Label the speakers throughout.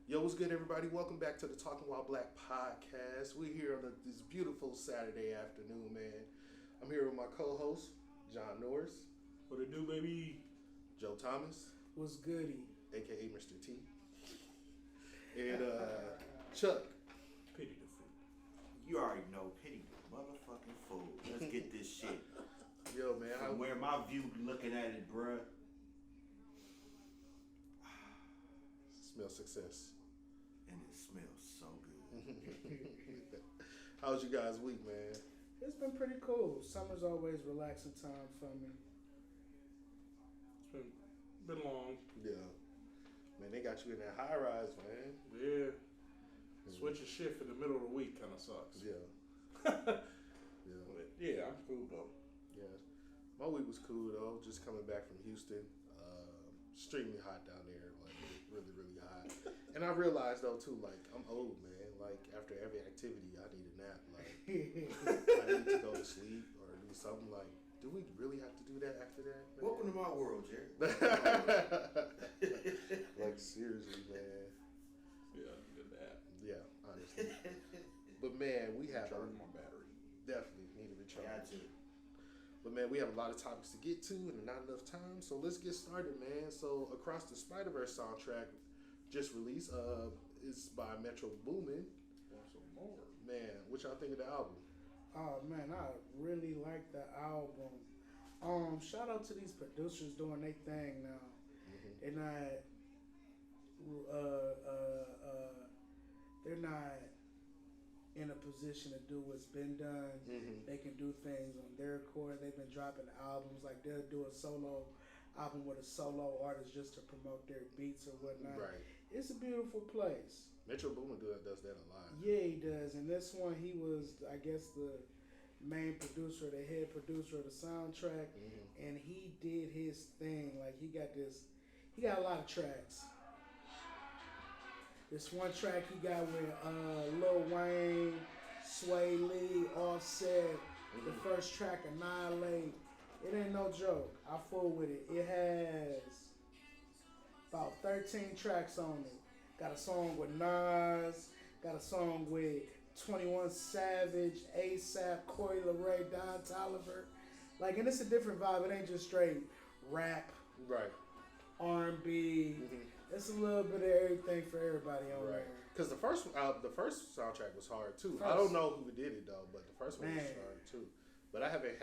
Speaker 1: Yo, what's good, everybody? Welcome back to the Talking While Black podcast. We're here on this beautiful Saturday afternoon, man. I'm here with my co-host, John Norris.
Speaker 2: What it do, baby?
Speaker 1: Joe Thomas.
Speaker 3: What's goody?
Speaker 1: A.K.A. Mr. T. And Chuck.
Speaker 2: Pity the fool.
Speaker 4: You already know, pity the motherfucking fool. Let's get this shit.
Speaker 1: Yo, man.
Speaker 4: From where my view looking at it, bruh.
Speaker 1: Smell success.
Speaker 4: And it smells so good.
Speaker 1: How was you guys' week, man?
Speaker 3: It's been pretty cool. Summer's always relaxing time for me.
Speaker 2: It's been long.
Speaker 1: Yeah. Man, they got you in that high rise, man.
Speaker 2: Yeah. Switch a shift in the middle of the week kind of sucks.
Speaker 1: Yeah.
Speaker 2: Yeah.
Speaker 1: Yeah.
Speaker 2: But yeah, I'm cool though.
Speaker 1: Yeah. My week was cool, though. Just coming back from Houston. Extremely hot down there, like really, really hot. And I realized though too, like I'm old, man. Like after every activity, I need a nap. Like I need to go to sleep or do something. Like, do we really have to do that after that? Man?
Speaker 4: Welcome to my world, Jerry.
Speaker 1: Like seriously, man.
Speaker 2: Yeah, good that.
Speaker 1: Yeah, honestly. But man, we have
Speaker 2: Charge my battery.
Speaker 1: definitely need to recharge.
Speaker 4: Got to.
Speaker 1: But man, we have a lot of topics to get to and not enough time. So let's get started, man. So Across the Spider-Verse soundtrack just released. It's by Metro Boomin.
Speaker 2: Want some more?
Speaker 1: Man, what y'all think of the album?
Speaker 3: Oh man, I really like the album. Shout out to these producers doing their thing now.
Speaker 1: Mm-hmm.
Speaker 3: They're not in a position to do what's been done.
Speaker 1: Mm-hmm.
Speaker 3: They can do things on their accord. They've been dropping albums, like they'll do a solo album with a solo artist just to promote their beats or whatnot.
Speaker 1: Right.
Speaker 3: It's a beautiful place.
Speaker 1: Metro Boomin does that a lot.
Speaker 3: Yeah, he does. And this one, he was, I guess, the main producer, the head producer of the soundtrack.
Speaker 1: Mm-hmm.
Speaker 3: And he did his thing. Like, he got a lot of tracks. This one track he got with Lil Wayne, Sway Lee, Offset.
Speaker 1: Mm-hmm.
Speaker 3: The first track, Annihilate. It ain't no joke. I fool with it. It has about 13 tracks on it. Got a song with Nas. Got a song with 21 Savage, ASAP, Corey LeRae, Don Toliver. Like, and it's a different vibe. It ain't just straight rap,
Speaker 1: Right.
Speaker 3: R&B.
Speaker 1: Mm-hmm.
Speaker 3: It's a little bit of everything for everybody on
Speaker 1: Right.
Speaker 3: there.
Speaker 1: Because the first soundtrack was hard too. I don't know who did it though, but the first one was
Speaker 3: Man.
Speaker 1: hard too. But I haven't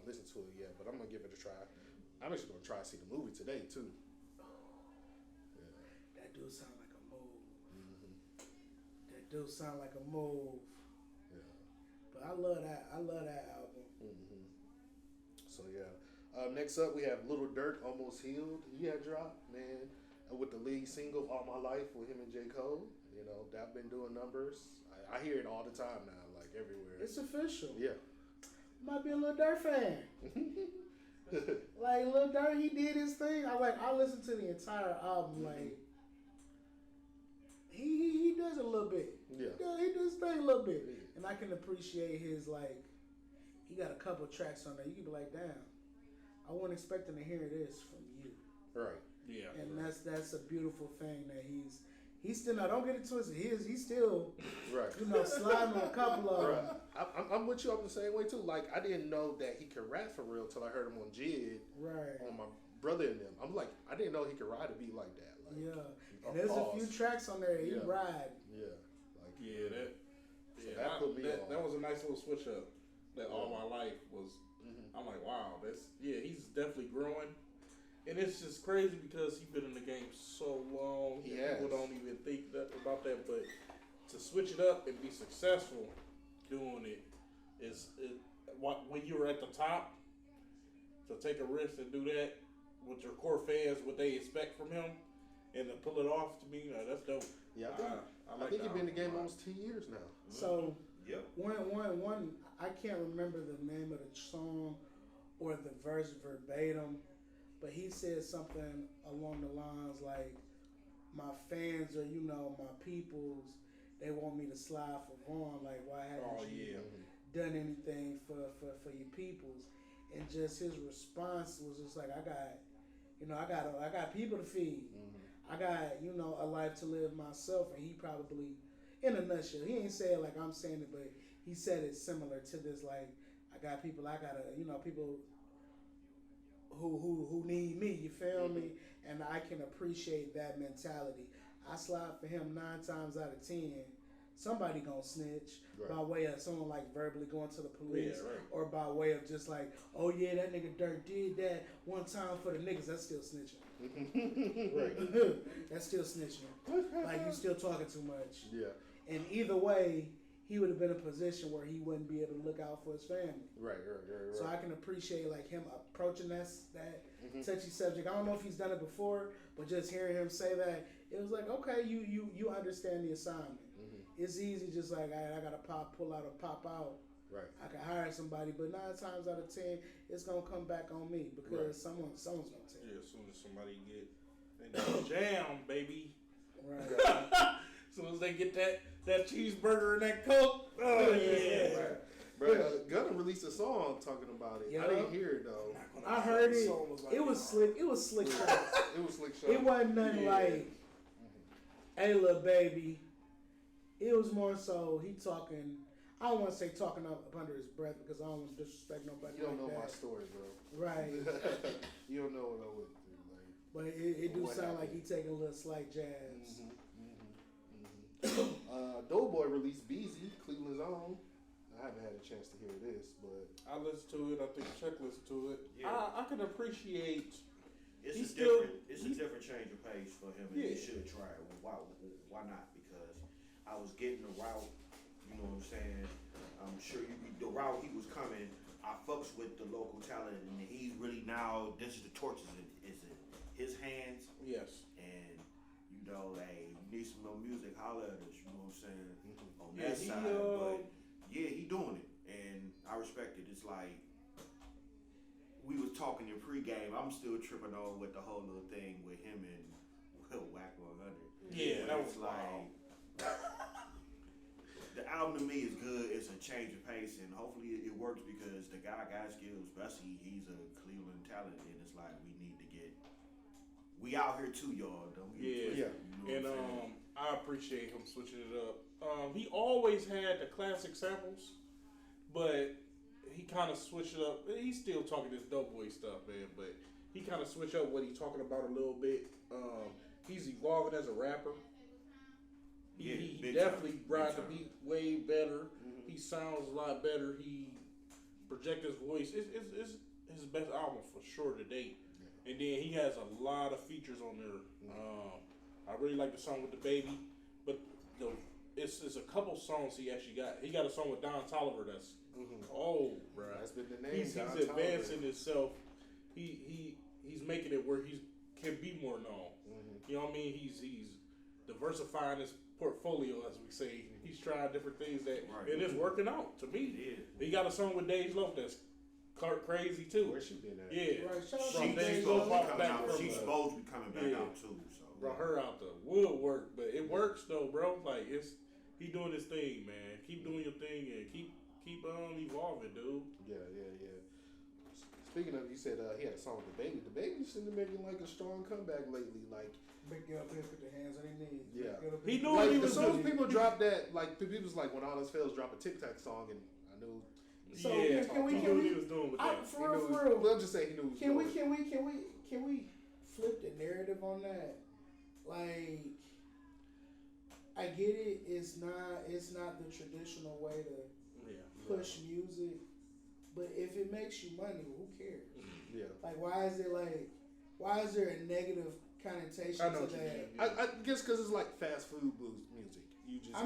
Speaker 1: listened to it yet. But I'm gonna give it a try. I'm actually gonna try to see the movie today too. Yeah.
Speaker 3: That do sound like a move.
Speaker 1: Mm-hmm.
Speaker 3: That do sound like a move.
Speaker 1: Yeah.
Speaker 3: But I love that. I love that album.
Speaker 1: Mm-hmm. So yeah. Next up, we have Little Durk, Almost Healed. He had dropped, man, with the lead single All My Life with him and J. Cole. You know, that been doing numbers. I hear it all the time now, like everywhere.
Speaker 3: It's official.
Speaker 1: Yeah.
Speaker 3: Might be a Lil Durk fan. Like Lil Durk, he did his thing. I listened to the entire album. Like he does it a little bit.
Speaker 1: Yeah.
Speaker 3: He does his thing a little bit,
Speaker 1: Yeah.
Speaker 3: and I can appreciate his like. He got a couple tracks on there. You can be like, damn, I wasn't expecting to hear this from you.
Speaker 1: Right.
Speaker 2: Yeah.
Speaker 3: And that's a beautiful thing that he's still now. Don't get it twisted. He's still
Speaker 1: Right.
Speaker 3: sliding on a couple of them.
Speaker 1: Right. I'm with you. I'm the same way too. Like I didn't know that he could rap for real till I heard him on Jid.
Speaker 3: Right.
Speaker 1: On my brother and them. I'm like, I didn't know he could ride a beat like that. Like,
Speaker 3: Yeah. And there's a few tracks on there he
Speaker 1: Yeah.
Speaker 3: ride.
Speaker 1: Yeah. Like
Speaker 2: Yeah,
Speaker 1: that put me on.
Speaker 2: That was a nice little switch up. That All My Life was.
Speaker 1: Mm-hmm.
Speaker 2: I'm like, wow, he's definitely growing. And it's just crazy because he's been in the game so long.
Speaker 1: He
Speaker 2: and people
Speaker 1: has.
Speaker 2: don't even think about that. But to switch it up and be successful doing it when you were at the top, to take a risk and do that with your core fans, what they expect from him, and to pull it off, to me, that's dope.
Speaker 1: Yeah, I
Speaker 2: like
Speaker 1: think he's
Speaker 2: that
Speaker 1: been in the game
Speaker 2: album a lot.
Speaker 1: almost 10 years now.
Speaker 3: So
Speaker 4: Yep.
Speaker 3: one I can't remember the name of the song or the verse verbatim, but he said something along the lines like, my fans are, my peoples, they want me to slide for Vaughn, like why haven't you done anything for your peoples? And just his response was just like, I got people to feed.
Speaker 1: Mm-hmm.
Speaker 3: I got, a life to live myself, and he probably, in a nutshell, he ain't say it like I'm saying it, but he said it similar to this. Like, I gotta, people who need me. You feel me? And I can appreciate that mentality. I slide for him 9 times out of 10. Somebody gonna snitch by way of someone like verbally going to the police, or by way of just like, oh yeah, that nigga Dirt did that one time for the niggas. That's still snitching. That's still snitching. Like, you still talking too much. Yeah. And either way, he would have been in a position where he wouldn't be able to look out for his family. Right. So I can appreciate like him approaching that touchy subject. I don't know if he's done it before, but just hearing him say that, it was like, okay, you understand the assignment. It's easy, just like I gotta pull out or pop out. Right. I can hire somebody, but 9 times out of 10, it's gonna come back on me because someone's gonna take it.
Speaker 2: Yeah, as soon as somebody get in the jam, baby. Right. As soon as they get that cheeseburger and that Coke. Oh yeah.
Speaker 1: Right. Bro, Gunna released a song talking about it. I didn't hear it though.
Speaker 3: I heard it. It was slick. It was slick.
Speaker 1: It was slick.
Speaker 3: It wasn't nothing like, "Hey, little baby." It was more so he talking. I don't want to say talking up under his breath because I don't want to disrespect nobody.
Speaker 1: You don't know my story, bro. Right. You don't know what I went through, like.
Speaker 3: But it do sound like he taking a little slight jabs.
Speaker 1: Doughboy released Beezy, Cleveland's own. I haven't had a chance to hear this, but
Speaker 2: I listened to it. I think Chuck listened to it. Yeah. I can appreciate.
Speaker 4: It's a different change of pace for him, and he should try it. Why not? Because I was getting the route. You know what I'm saying? I'm sure the route he was coming. I fucks with the local talent, and he's really now. This is the torches is in his hands.
Speaker 2: Yes.
Speaker 4: And hey, you need some more music, holler at us. You know what I'm saying? On that side, but he doing it, and I respect it. It's like we was talking in pregame. I'm still tripping on with the whole little thing with him and Whack 100.
Speaker 2: Yeah, that was
Speaker 4: like. The album to me is good. It's a change of pace, and hopefully it works because the guy got skills. Especially he's a Cleveland talent, and it's like we out here too, y'all. Don't get
Speaker 2: twisted, you know. And I appreciate him switching it up. He always had the classic samples, but he kind of switched it up. He's still talking this Doughboy stuff, man, but he kind of switched up what he's talking about a little bit. He's evolving as a rapper. He definitely brought the beat way better. He sounds a lot better. He projects his voice. It's his best album for sure to date. And then he has a lot of features on there. I really like the song with the baby, but it's a couple songs he actually got. He got a song with Don Toliver that's bro.
Speaker 1: That's been the name.
Speaker 2: He's advancing himself. He's making it where he can be more known. You know what I mean? He's diversifying his portfolio, as we say. He's trying different things and it's working out to me. He got a song with Dej Loaf that's crazy too.
Speaker 1: Where's she been at?
Speaker 2: Yeah,
Speaker 4: right. She's supposed to be coming back out too. So
Speaker 2: brought her out the woodwork, but it works though, bro. Like he doing his thing, man. Keep doing your thing and keep evolving, dude.
Speaker 1: Yeah. Speaking of, you said he had a song with the baby. The baby seemed to making like a strong comeback lately. Like,
Speaker 3: get up there, put the hands on their knees.
Speaker 1: Yeah,
Speaker 2: he knew
Speaker 1: like,
Speaker 2: he was.
Speaker 1: As soon as people dropped that, like people was like, when all else fails, drop a Tic Tac song, and I knew.
Speaker 3: So can we?
Speaker 2: He was doing with that.
Speaker 3: For real.
Speaker 1: Well, I'm just saying he knew.
Speaker 3: Can we flip the narrative on that? Like, I get it. It's not the traditional way to push music, but if it makes you money, who cares?
Speaker 1: Yeah.
Speaker 3: Like, why is there a negative connotation to that?
Speaker 1: I guess because it's like fast food blues music. You just
Speaker 3: but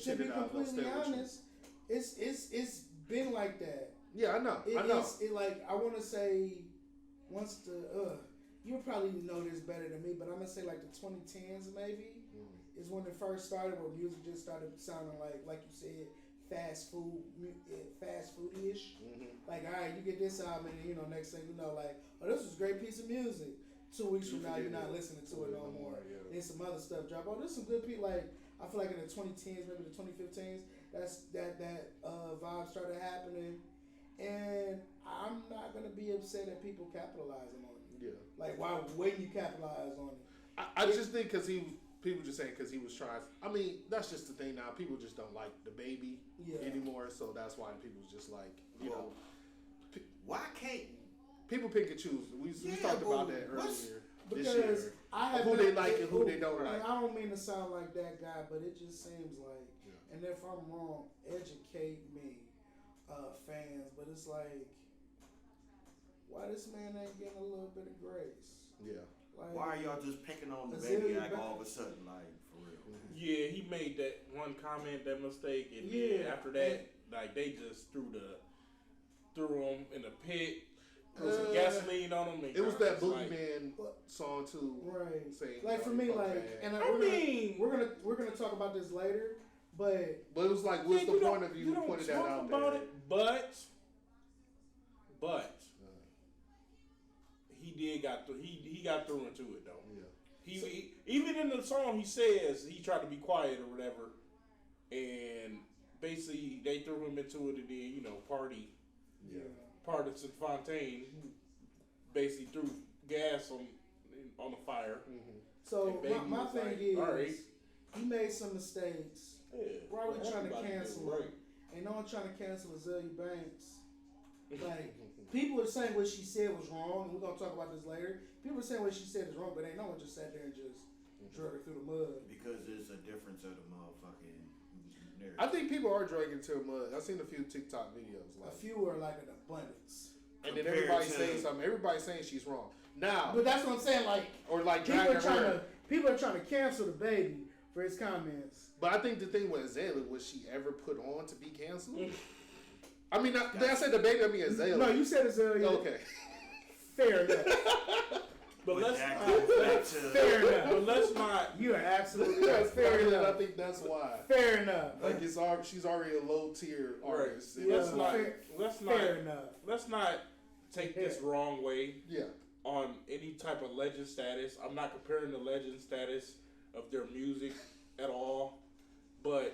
Speaker 3: to be completely honest, it's been like that.
Speaker 1: Yeah, I know.
Speaker 3: I want to say, once you'll probably know this better than me, but I'm gonna say like the 2010s maybe is when it first started, where music just started sounding like you said, fast food-ish. Like, all right, you get this album, and next thing you know, like, oh, this was a great piece of music. 2 weeks from now, you're not listening to it no more. Then some other stuff drop. Oh, there's some good people. Like, I feel like in the 2010s, maybe the 2015s, that vibe started happening, and I'm not gonna be upset at people capitalizing on it. Yeah. Like, why wouldn't you capitalize on it?
Speaker 1: I just think because people just saying because he was trying. I mean, that's just the thing now. People just don't like the baby anymore, so that's why people just like you know.
Speaker 4: Why can't
Speaker 1: people pick and choose? We talked about that earlier.
Speaker 3: Because I have
Speaker 1: who they like and who they don't like.
Speaker 3: I don't mean to sound like that guy, but it just seems like, and if I'm wrong, educate me, fans. But it's like, why this man ain't getting a little bit of grace?
Speaker 1: Yeah.
Speaker 3: Like,
Speaker 4: why are y'all just picking on the baby like all of a sudden, like for real?
Speaker 2: Yeah, he made that one comment, that mistake, and then after that, like they just threw him in the pit. Put some gasoline on him.
Speaker 1: It was that Boogeyman song too,
Speaker 3: right?
Speaker 1: Saying,
Speaker 3: like for me, like, and we're gonna talk about this later, but
Speaker 1: it was like, what's the point of you pointing that out there?
Speaker 2: But he got through into it though. Yeah. He even in the song he says he tried to be quiet or whatever, and basically they threw him into it and then party. Yeah. Partisan Fontaine basically threw gas on the fire.
Speaker 3: Mm-hmm. So my thing is, he made some mistakes. Yeah. Why are we trying to cancel him?
Speaker 2: Right.
Speaker 3: Ain't no one trying to cancel Azealia Banks. Like, people are saying what she said was wrong, and we're gonna talk about this later. People are saying what she said is wrong, but ain't no one just sat there and just drug her through the mud.
Speaker 4: Because there's a difference of the motherfucking narrative.
Speaker 1: I think people are dragging to the mud. I've seen a few TikTok videos. Like,
Speaker 3: a few are like an abundance.
Speaker 1: And then everybody's saying something. Everybody's saying she's wrong. Now,
Speaker 3: but that's what I'm saying. Like,
Speaker 1: or like
Speaker 3: people are trying to cancel the baby for his comments.
Speaker 1: But I think the thing with Azalea, was she ever put on to be canceled? I mean, did I say the baby? I mean Azalea.
Speaker 3: No, you said Azalea.
Speaker 1: Okay,
Speaker 3: fair enough.
Speaker 2: But let's
Speaker 3: fair enough.
Speaker 2: But let's not.
Speaker 3: You are absolutely right. Fair enough.
Speaker 1: I think that's why.
Speaker 3: Fair enough.
Speaker 1: Like she's already a low tier artist.
Speaker 2: Right.
Speaker 3: Fair enough.
Speaker 2: Let's not take this wrong way.
Speaker 1: Yeah.
Speaker 2: On any type of legend status, I'm not comparing the legend status of their music at all. But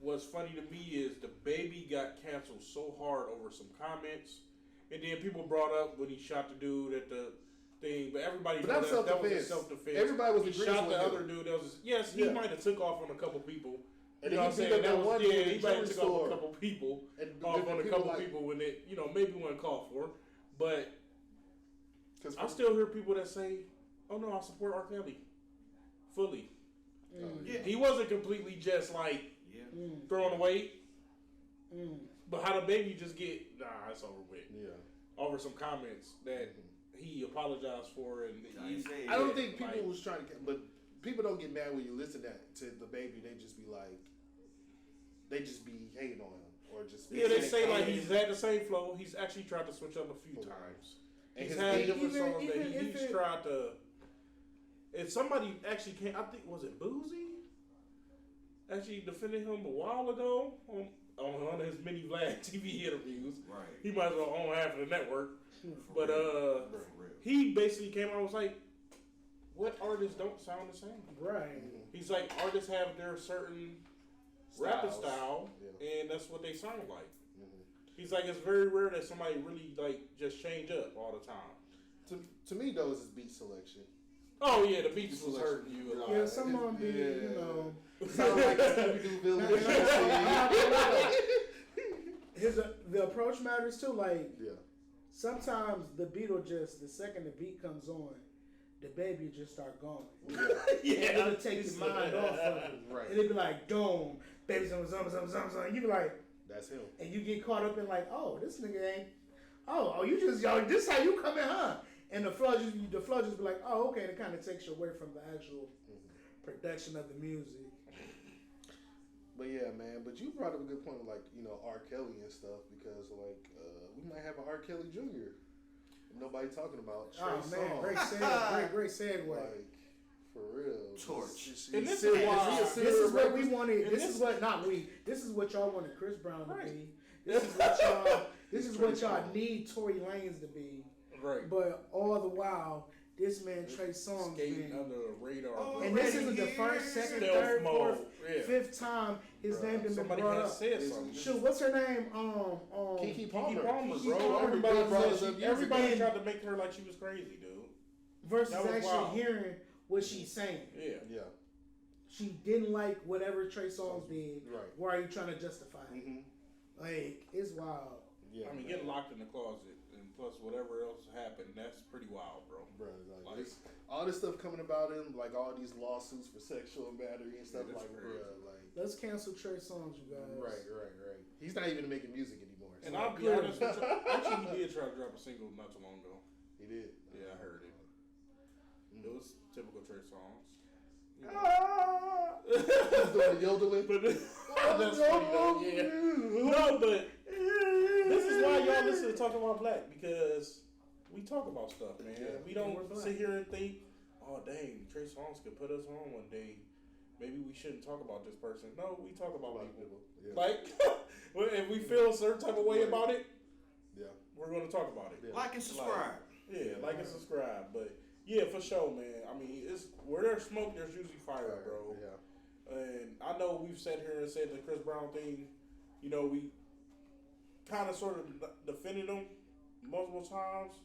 Speaker 2: what's funny to me is the baby got canceled so hard over some comments, and then people brought up when he shot the dude at the thing, but everybody
Speaker 1: that was self-defense. Everybody was
Speaker 2: he shot the other dude. He might have took off on a couple people. You know what I'm saying? He might have took off a couple people, people when it, maybe wasn't called for. But I still hear people that say, "Oh no, I support R. Kelly fully." He wasn't completely just like throwing away. But how the baby just get it's over with. Yeah, over some comments that he apologized for, and
Speaker 1: I don't think people was trying to, but people don't get mad when you listen to the baby. They just be like, they just be hating on him or just
Speaker 2: they say like he's had the same flow. He's actually tried to switch up a few times. And he's had different songs that he's tried to. And somebody actually came, I think, was it Boozy? Actually defended him a while ago on his mini Vlad TV interviews. Right. He might as well own half of the network. But he basically came out and was like, what artists don't sound the same?
Speaker 3: Right.
Speaker 2: He's like, artists have their certain rapping style, and that's what they sound like. He's like, it's very rare that somebody really like just change up all the time.
Speaker 1: To me, though, it's his beat selection.
Speaker 2: Oh yeah, the beats was hurting you a lot.
Speaker 3: Yeah, some of them be,
Speaker 1: sound like a Scooby-Doo villain.
Speaker 3: The approach matters too. Like, sometimes the beat will just, the second the beat comes on, the baby will just start going. It'll take your mind off of it. Right. And it'll be like, dome, baby, something. You be like,
Speaker 1: that's him.
Speaker 3: And you get caught up in like, oh, this nigga ain't. This how you come in, huh? And the flow just be like, oh, okay. It kind of takes you away from the actual production of the music.
Speaker 1: But yeah, man. But you brought up a good point, like R. Kelly and stuff, because like we might have an R. Kelly Jr. Nobody talking about.
Speaker 3: Oh man, great segue.
Speaker 1: Like for real,
Speaker 4: torch.
Speaker 2: And this is why
Speaker 3: this is what we wanted. This is what This is what y'all wanted Chris Brown to be. This is what y'all. This is what y'all need Tory Lanez to be.
Speaker 2: Right.
Speaker 3: But all the while, this man Trey Songz
Speaker 2: skating under the radar.
Speaker 3: And this isn't the first, second, third, fourth, fifth time his name been brought up. Shoot, what's her name?
Speaker 1: Keke Palmer.
Speaker 2: Bro. Everybody tried to make her like she was crazy, dude.
Speaker 3: versus
Speaker 2: That was
Speaker 3: actually
Speaker 2: wild.
Speaker 3: hearing what she's saying.
Speaker 1: Yeah.
Speaker 3: She didn't like whatever Trey Songz did.
Speaker 1: Right.
Speaker 3: Why are you trying to justify it?
Speaker 1: Mm-hmm.
Speaker 3: Like, it's wild.
Speaker 1: Yeah.
Speaker 2: I mean, getting locked in the closet and plus whatever else happened, that's pretty wild, bro.
Speaker 1: Bro, like this, all this stuff coming about him, like all these lawsuits for sexual battery and stuff,
Speaker 2: Yeah, that's
Speaker 1: like,
Speaker 2: crazy.
Speaker 1: bro, like.
Speaker 3: Let's cancel Trey Songz, you guys.
Speaker 1: Right. He's not even making music anymore.
Speaker 2: And
Speaker 1: so-
Speaker 2: I'll be honest with you, actually, he did try to drop a single not too long ago.
Speaker 1: He did.
Speaker 2: Yeah, I heard it.
Speaker 1: Mm.
Speaker 2: It was typical Trey Songz. You know.
Speaker 1: He's doing the yodeling.
Speaker 2: But that's funny though, yeah. No, but this is why y'all listen to Talking About Black, because we talk about stuff, man.
Speaker 1: Yeah.
Speaker 2: We don't
Speaker 3: We're black.
Speaker 2: sit here and think, oh dang, Trey Songz could put us on one day. Maybe we shouldn't talk about this person. No, we talk about people.
Speaker 1: Yeah.
Speaker 2: Like, if we feel a certain type of way about it,
Speaker 1: Yeah.
Speaker 2: we're going to talk about it.
Speaker 1: Yeah.
Speaker 4: Like and subscribe.
Speaker 2: Yeah, like and subscribe. But yeah, for sure, man. I mean, it's where there's smoke, there's usually fire, bro.
Speaker 1: Yeah.
Speaker 2: And I know we've sat here and said the Chris Brown thing, you know, we kind of sort of defended him multiple times,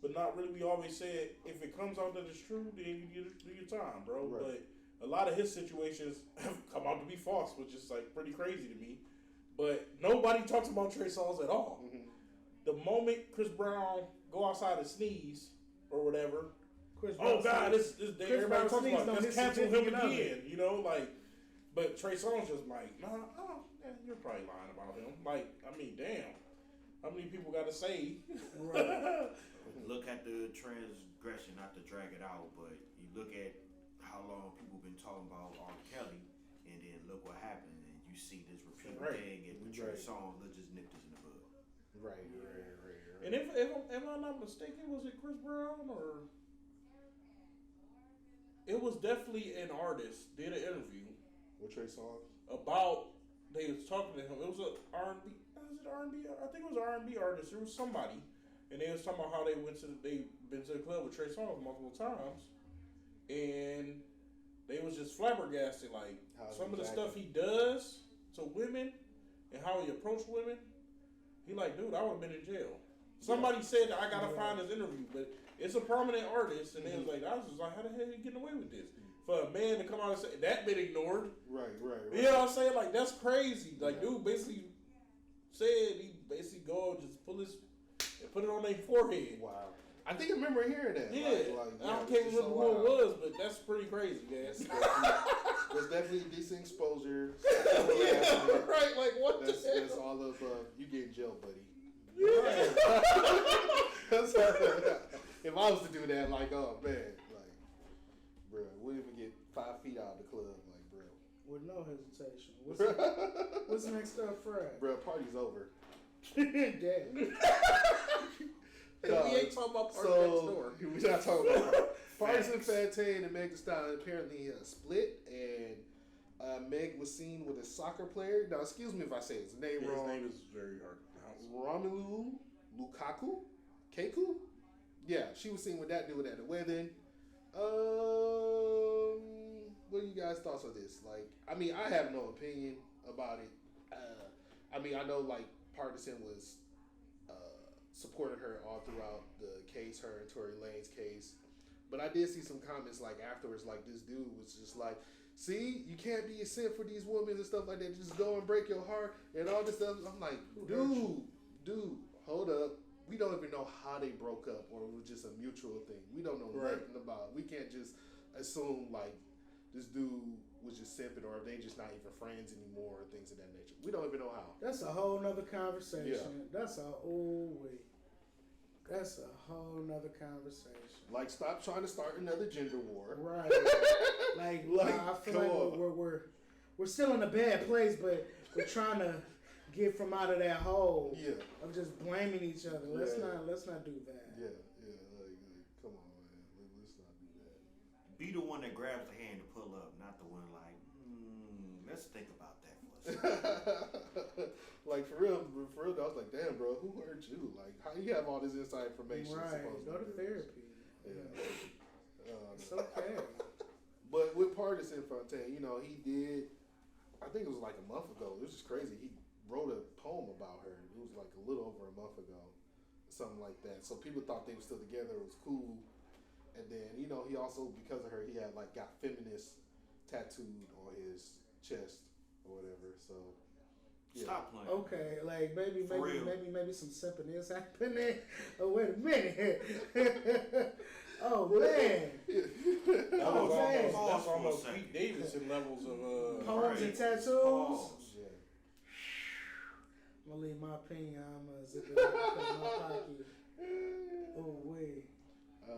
Speaker 2: but not really. We always said if it comes out that it's true, then you do your time, bro.
Speaker 1: Right.
Speaker 2: But a lot of his situations have come out to be false, which is like pretty crazy to me. But nobody talks about Trey Songz at all.
Speaker 1: Mm-hmm.
Speaker 2: The moment Chris Brown go outside and sneeze or whatever,
Speaker 3: Chris Brown
Speaker 2: oh God,
Speaker 3: sneezed.
Speaker 2: this
Speaker 3: Chris
Speaker 2: everybody
Speaker 3: Brown
Speaker 2: talks
Speaker 3: sneezed
Speaker 2: about
Speaker 3: on
Speaker 2: it.
Speaker 3: his
Speaker 2: Let's cancel him
Speaker 3: significant other.
Speaker 2: again, you know, like. But Trey Songz just like, nah, you're probably lying about him. Like, I mean, damn, how many people got to say?
Speaker 3: Right.
Speaker 4: Look at the transgression, not to drag it out, but you look at how long people been talking about R. Kelly, and then look what happened, and you see this repeated
Speaker 2: Right.
Speaker 4: thing, and the Trey
Speaker 1: Right.
Speaker 4: Songz, let's just nip this in the bud.
Speaker 1: Right.
Speaker 2: And if am I not mistaken, was it Chris Brown or it was definitely an artist did an interview
Speaker 1: What Trey Songz?
Speaker 2: about they was talking to him. It was a R&B. Was it R&B? I think it was an R&B artist. There was somebody, and they was talking about how they been to the club with Trey Songz multiple times, and they was just flabbergasted, like
Speaker 1: How's
Speaker 2: some
Speaker 1: he
Speaker 2: of the
Speaker 1: acting?
Speaker 2: stuff he does to women and how he approached women. He like, dude, I would have been in jail. Somebody said that I gotta find his interview, but it's a prominent artist, and they was like, I was just like, how the hell are you getting away with this? For a man to come out and say that been ignored.
Speaker 1: Right.
Speaker 2: You know what I'm saying? Like, that's crazy. Like, dude basically said he basically go and just pull his and put it on their forehead.
Speaker 1: Wow. I think I remember hearing that.
Speaker 2: Yeah, I can't
Speaker 1: it's just
Speaker 2: remember
Speaker 1: so
Speaker 2: who it
Speaker 1: wild.
Speaker 2: was, but that's pretty crazy, man.
Speaker 1: There's definitely decent exposure.
Speaker 2: Yeah, right. Like, what
Speaker 1: That's
Speaker 2: the hell?
Speaker 1: all of you get in jail, buddy.
Speaker 2: Yeah.
Speaker 1: That's if I was to do that, like, oh man, like, bro, we didn't even get 5 feet out of the club, like, bro.
Speaker 3: With no hesitation. What's next up, Fred?
Speaker 1: Bro, party's over.
Speaker 3: Damn.
Speaker 2: We ain't talking about party next door.
Speaker 1: We're not talking about parties in Fantane and Meg Thee Stallion apparently split, and Meg was seen with a soccer player. Now, excuse me if I say his name
Speaker 2: His
Speaker 1: wrong.
Speaker 2: name is very hard to pronounce.
Speaker 1: Romelu Lukaku? Keku? Yeah, she was seen with that dude at the wedding. What are you guys' thoughts on this? Like, I mean, I have no opinion about it. I mean, I know, like, Partisan was supporting her all throughout the case, her and Tory Lane's case. But I did see some comments, like, afterwards, like, this dude was just like, see, you can't be a simp for these women and stuff like that. Just go and break your heart and all this stuff. I'm like, dude, hold up. We don't even know how they broke up, or it was just a mutual thing. We don't know nothing about it. We can't just assume, like, this dude was just simping, or they just not even friends anymore, or things of that nature. We don't even know how.
Speaker 3: That's a whole nother conversation.
Speaker 1: Yeah.
Speaker 3: That's a whole nother conversation.
Speaker 1: Like, stop trying to start another gender war.
Speaker 3: Right. like I feel
Speaker 1: come
Speaker 3: like
Speaker 1: on.
Speaker 3: we're still in a bad place, but we're trying to get from out of that hole of just blaming each other. Let's not do that.
Speaker 1: Yeah, like, come on, man. Let's not do that.
Speaker 4: Be the one that grabs the hand to pull up, not the one like, let's think about that for a second.
Speaker 1: Like, for real, I was like, damn, bro, who hurt you? Like, how you have all this inside information?
Speaker 3: Right.
Speaker 1: supposedly?
Speaker 3: Go to therapy.
Speaker 1: Yeah.
Speaker 3: It's okay.
Speaker 1: But with Partisan Fontaine, you know, he did, I think it was like a month ago. It was just crazy. He wrote a poem about her. It was like a little over a month ago, something like that. So people thought they were still together. It was cool. And then, you know, he also, because of her, he had like got feminist tattooed on his chest or whatever. So yeah.
Speaker 4: Stop playing.
Speaker 3: Okay, like maybe some simping is happening. Oh wait a minute. Oh man.
Speaker 2: That's
Speaker 4: Pause for a
Speaker 2: almost
Speaker 4: second.
Speaker 2: Pete Davidson levels of
Speaker 3: Poems and tattoos.
Speaker 4: Pause.
Speaker 1: Yeah.
Speaker 3: I'm gonna leave my opinion. I'm gonna zip it up in my pocket. Oh wait.
Speaker 1: I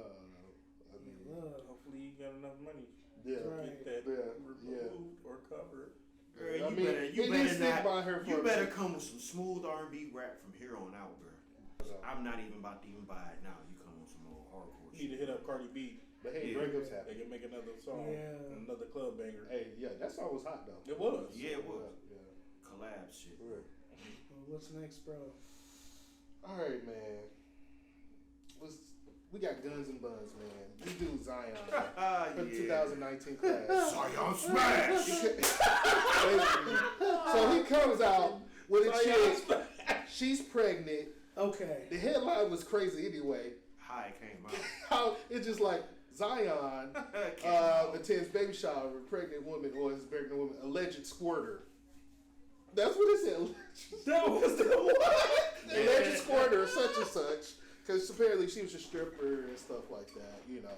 Speaker 1: mean,
Speaker 3: Love.
Speaker 2: hopefully you got enough money
Speaker 1: yeah.
Speaker 2: to
Speaker 3: Right.
Speaker 2: get that
Speaker 1: Yeah.
Speaker 2: removed or covered.
Speaker 4: Girl,
Speaker 1: I
Speaker 4: you
Speaker 1: mean,
Speaker 4: better,
Speaker 1: it
Speaker 4: you
Speaker 1: did
Speaker 4: better
Speaker 1: stick
Speaker 4: not.
Speaker 1: by her
Speaker 4: You
Speaker 1: for a
Speaker 4: better
Speaker 1: minute.
Speaker 4: come with some smooth R&B rap from here on out, girl. I'm not even about to even buy it now. You come with some old hardcore
Speaker 2: You need to
Speaker 4: shit.
Speaker 2: hit up Cardi B.
Speaker 1: But hey,
Speaker 4: Yeah.
Speaker 1: breakups
Speaker 2: They
Speaker 1: happen.
Speaker 2: can make another song,
Speaker 3: Yeah.
Speaker 2: another club banger.
Speaker 1: Hey, yeah, that song was hot though.
Speaker 2: It was.
Speaker 4: Yeah, it was.
Speaker 1: Yeah.
Speaker 4: Collab shit.
Speaker 1: Right.
Speaker 3: Well, what's next, bro?
Speaker 1: All right, man. We got Gunz and Bunz, man. We do Zion for the 2019 class.
Speaker 4: Zion smash.
Speaker 1: So he comes out with a chick. She's pregnant.
Speaker 3: Okay.
Speaker 1: The headline was crazy anyway.
Speaker 4: How it came out.
Speaker 1: How it's just like Zion attends baby shower of a pregnant woman or his pregnant woman alleged squirter. That's what it said.
Speaker 2: That was the one.
Speaker 1: Alleged squirter, such and such. Because apparently she was a stripper and stuff like that, you know.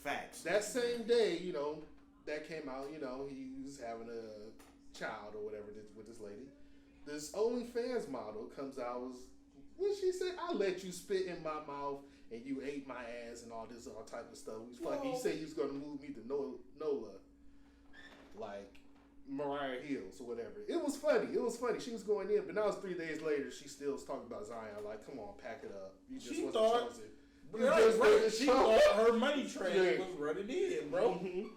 Speaker 4: Facts.
Speaker 1: That same day, you know, that came out, you know, he was having a child or whatever with this lady. This OnlyFans model comes out, what she said? I let you spit in my mouth and you ate my ass and all type of stuff. He said he was going to move me to NOLA. Like Mariah Hills or whatever. It was funny. She was going in, but now it's 3 days later. She still was talking about Zion. Like, come on, pack it up. You just
Speaker 2: She
Speaker 1: wasn't
Speaker 2: thought-
Speaker 1: chosen.
Speaker 2: Right. She
Speaker 1: chosen.
Speaker 2: thought her money train
Speaker 1: Yeah.
Speaker 2: was running in, bro.
Speaker 1: Mhm.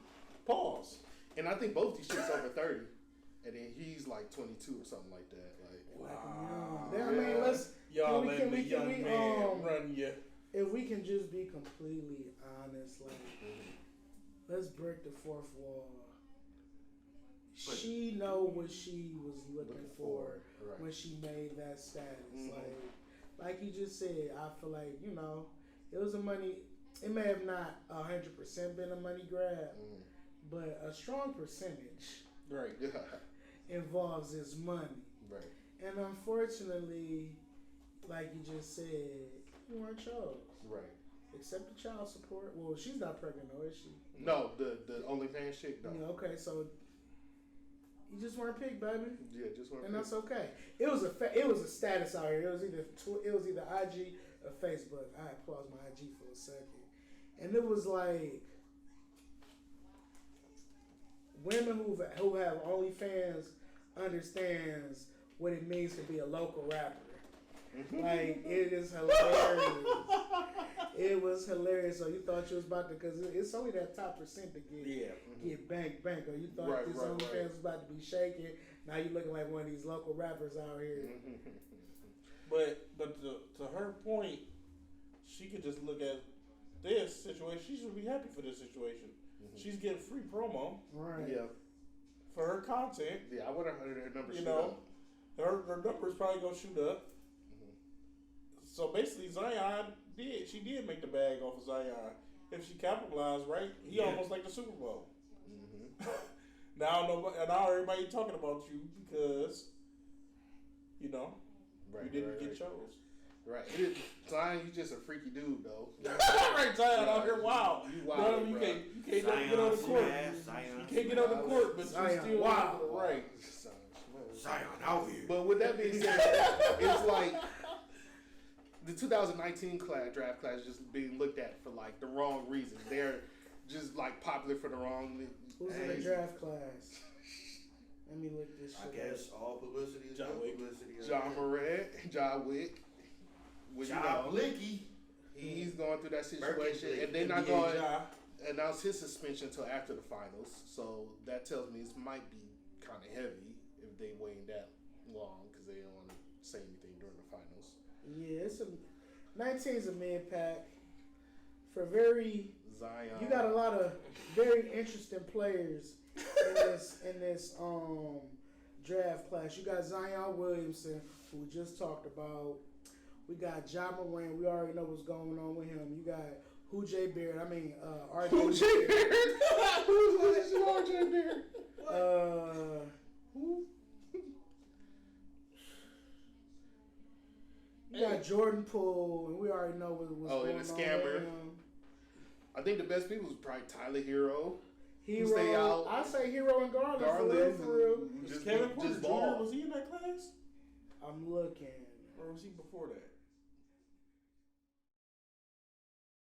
Speaker 2: Pause.
Speaker 1: And I think both these chicks over 30, and then he's like 22 or something like that. Like,
Speaker 2: Wow.
Speaker 3: Yeah, I mean, let's.
Speaker 2: Y'all
Speaker 3: Can we-
Speaker 2: letting
Speaker 3: can
Speaker 2: the
Speaker 3: we-
Speaker 2: young
Speaker 3: can we,
Speaker 2: man run you.
Speaker 3: If we can just be completely honest, like, let's break the fourth wall.
Speaker 4: But-
Speaker 3: She know what she was looking for
Speaker 1: right?
Speaker 3: when she made that status.
Speaker 1: Mhm.
Speaker 3: Like you just said, I feel like, you know, it was a money. It may have not 100% been a money grab, but a strong percentage
Speaker 2: Right.
Speaker 1: Yeah,
Speaker 3: involves this money.
Speaker 1: right.
Speaker 3: And unfortunately, like you just said, you weren't chose.
Speaker 1: Right.
Speaker 3: Except the child support. Well, she's not pregnant, though, is she?
Speaker 1: No, the OnlyFans chick, no.
Speaker 3: Yeah, okay, so you just weren't picked, baby,
Speaker 1: Yeah, just want
Speaker 3: and that's okay. It was a status out here. It was either IG or Facebook. I paused my IG for a second, and it was like women who have OnlyFans understands what it means to be a local rapper. Like, it is hilarious. It was hilarious. So you thought you was about to, because it's only that top percent to get bank. Or you thought
Speaker 1: Right,
Speaker 3: this
Speaker 1: right,
Speaker 3: OnlyFans
Speaker 1: right.
Speaker 3: was about to be shaking. Now you looking like one of these local rappers out here.
Speaker 2: But to her point, she could just look at this situation. She should be happy for this situation. She's getting free promo
Speaker 3: Right.
Speaker 1: Yeah,
Speaker 2: for her content.
Speaker 1: yeah. I wonder how her numbers
Speaker 2: You
Speaker 1: shoot
Speaker 2: know,
Speaker 1: up.
Speaker 2: her numbers probably gonna shoot up. So basically, Zion did make the bag off of Zion. If she capitalized right, he
Speaker 4: Yeah.
Speaker 2: almost like the Super Bowl. Now everybody talking about you because you know
Speaker 1: Right,
Speaker 2: you didn't
Speaker 1: right,
Speaker 2: get
Speaker 1: right.
Speaker 2: chose.
Speaker 1: Right. Zion, you just a freaky dude, though.
Speaker 2: Right, Zion out here, wow.
Speaker 1: You wild,
Speaker 2: You
Speaker 1: bro.
Speaker 2: can't get on the court. You can't get on the court, but you
Speaker 3: Zion,
Speaker 2: still
Speaker 3: wow.
Speaker 2: right.
Speaker 4: Zion out here.
Speaker 1: But with that being said, it's like the 2019 draft class is just being looked at for like the wrong reasons. They're just like popular for the wrong.
Speaker 3: Who's in the draft class? Let me look this shit
Speaker 4: I guess all publicity is
Speaker 2: John
Speaker 4: good
Speaker 2: Wick.
Speaker 4: publicity.
Speaker 1: John Moran, John Wick. Well, you
Speaker 4: John
Speaker 1: know,
Speaker 4: Blicky.
Speaker 1: he's going through that situation,
Speaker 4: Birkin
Speaker 1: and they're not
Speaker 2: NBA
Speaker 1: going
Speaker 2: Ja.
Speaker 1: to announce his suspension until after the finals. So that tells me this might be kind of heavy if they waiting that long because they don't want to say anything during the finals.
Speaker 3: Yeah, it's 19's a mid pack for very.
Speaker 1: Zion.
Speaker 3: You got a lot of very interesting players in this draft class. You got Zion Williamson, who we just talked about. We got Ja Morant. We already know what's going on with him. You got Who J Beard? I mean, RJ.
Speaker 1: Who J Beard? Who's RJ Beard?
Speaker 3: Who? You got Jordan Poole, and we already know what's going on.
Speaker 1: And a scammer.
Speaker 3: With him.
Speaker 1: I think the best people was probably Tyler Hero.
Speaker 3: Hero,
Speaker 1: stay out.
Speaker 3: I say Hero and Garland for real.
Speaker 2: Just Kevin Porter Jr. Was he in that class?
Speaker 3: I'm looking.
Speaker 2: Or was he before that?